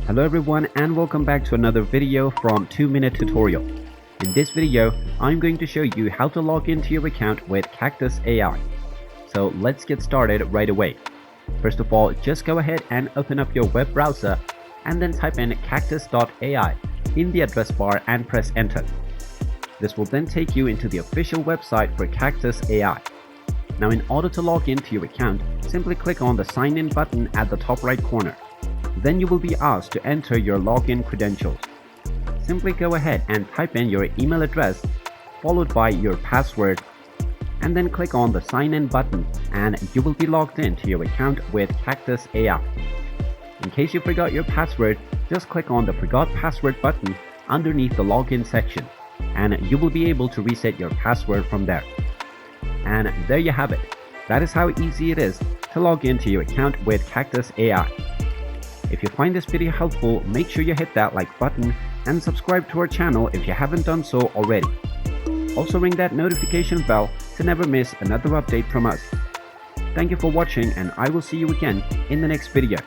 Hello everyone and welcome back to another video from 2-Minute Tutorial. In this video, I'm going to show you how to log into your account with Cactus AI. So let's get started right away. First of all, just go ahead and open up your web browser and then type in Cactus.ai in the address bar and press enter. This will then take you into the official website for Cactus AI. Now in order to log into your account, simply click on the sign in button at the top right corner. Then you will be asked to enter your login credentials. Simply go ahead and type in your email address followed by your password and then click on the sign in button and you will be logged into your account with Cactus AI. In case you forgot your password, just click on the forgot password button underneath the login section and you will be able to reset your password from there. And there you have it. That is how easy it is to log into your account with Cactus AI. If you find this video helpful, make sure you hit that like button and subscribe to our channel if you haven't done so already. Also ring that notification bell to never miss another update from us. Thank you for watching and I will see you again in the next video.